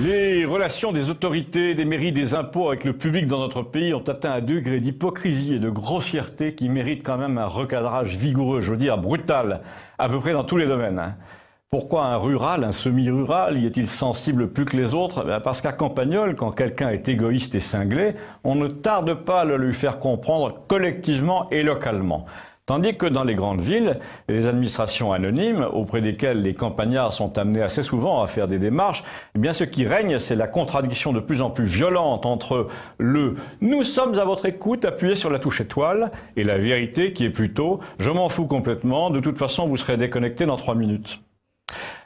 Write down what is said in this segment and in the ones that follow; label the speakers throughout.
Speaker 1: Les relations des autorités, des mairies, des impôts avec le public dans notre pays ont atteint un degré d'hypocrisie et de grossièreté qui mérite quand même un recadrage vigoureux, je veux dire brutal, à peu près dans tous les domaines. Pourquoi un rural, un semi-rural, y est-il sensible plus que les autres? Parce qu'à Campagnole, quand quelqu'un est égoïste et cinglé, on ne tarde pas à le lui faire comprendre collectivement et localement. Tandis que dans les grandes villes, les administrations anonymes, auprès desquelles les campagnards sont amenés assez souvent à faire des démarches, eh bien ce qui règne, c'est la contradiction de plus en plus violente entre le « nous sommes à votre écoute, appuyez sur la touche étoile » et la vérité qui est plutôt « je m'en fous complètement, de toute façon vous serez déconnecté dans 3 minutes ».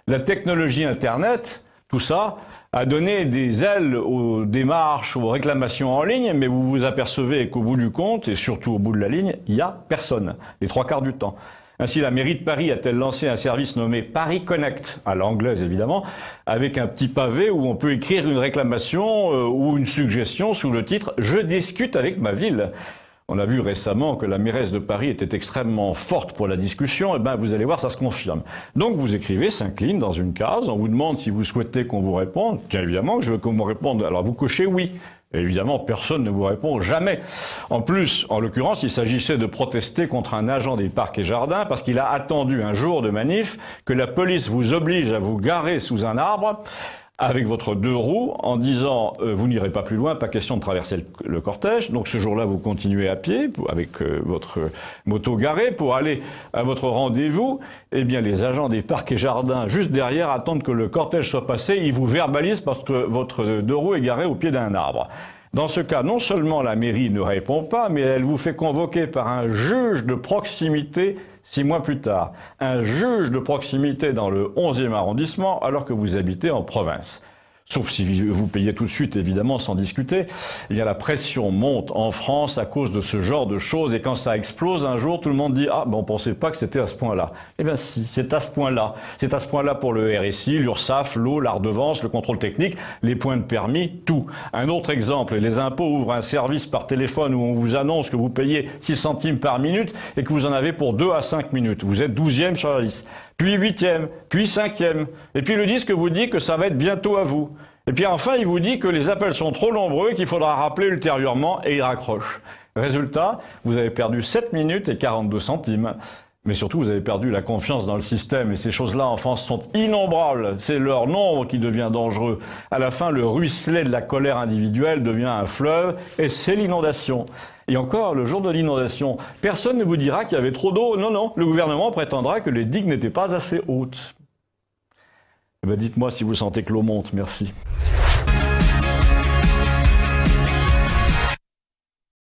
Speaker 1: La technologie Internet, tout ça, a donné des ailes aux démarches, aux réclamations en ligne, mais vous vous apercevez qu'au bout du compte, et surtout au bout de la ligne, il n'y a personne, les 3/4 du temps. Ainsi, la mairie de Paris a-t-elle lancé un service nommé Paris Connect, à l'anglaise évidemment, avec un petit pavé où on peut écrire une réclamation ou une suggestion sous le titre « Je discute avec ma ville ». On a vu récemment que la mairesse de Paris était extrêmement forte pour la discussion, et ben vous allez voir, ça se confirme. Donc vous écrivez 5 lignes dans une case, on vous demande si vous souhaitez qu'on vous réponde. Bien évidemment, je veux qu'on me réponde, alors vous cochez oui. Et évidemment, personne ne vous répond jamais. En plus, en l'occurrence, il s'agissait de protester contre un agent des parcs et jardins parce qu'il a attendu un jour de manif que la police vous oblige à vous garer sous un arbre avec votre 2 roues en disant vous n'irez pas plus loin, pas question de traverser le cortège. Donc ce jour-là, vous continuez à pied avec votre moto garée pour aller à votre rendez-vous. Eh bien, les agents des parcs et jardins, juste derrière, attendent que le cortège soit passé. Ils vous verbalisent parce que votre 2 roues est garée au pied d'un arbre. Dans ce cas, non seulement la mairie ne répond pas, mais elle vous fait convoquer par un juge de proximité 6 mois plus tard. Un juge de proximité dans le 11e arrondissement alors que vous habitez en province. Sauf si vous payez tout de suite, évidemment, sans discuter. Eh bien, la pression monte en France à cause de ce genre de choses. Et quand ça explose un jour, tout le monde dit « Ah, ben on pensait pas que c'était à ce point-là ». Eh bien si, c'est à ce point-là. C'est à ce point-là pour le RSI, l'URSSAF, l'eau, la redevance, le contrôle technique, les points de permis, tout. Un autre exemple, les impôts ouvrent un service par téléphone où on vous annonce que vous payez 6 centimes par minute et que vous en avez pour 2 à 5 minutes. Vous êtes 12e sur la liste. Puis 8e, puis 5e. Et puis le disque vous dit que ça va être bientôt à vous. Et puis enfin, il vous dit que les appels sont trop nombreux et qu'il faudra rappeler ultérieurement et il raccroche. Résultat, vous avez perdu 7 minutes et 42 centimes. Mais surtout, vous avez perdu la confiance dans le système. Et ces choses-là, en France, sont innombrables. C'est leur nombre qui devient dangereux. À la fin, le ruisselet de la colère individuelle devient un fleuve et c'est l'inondation. Et encore, le jour de l'inondation, personne ne vous dira qu'il y avait trop d'eau. Non, non, le gouvernement prétendra que les digues n'étaient pas assez hautes. Eh bien, dites-moi si vous sentez que l'eau monte. Merci.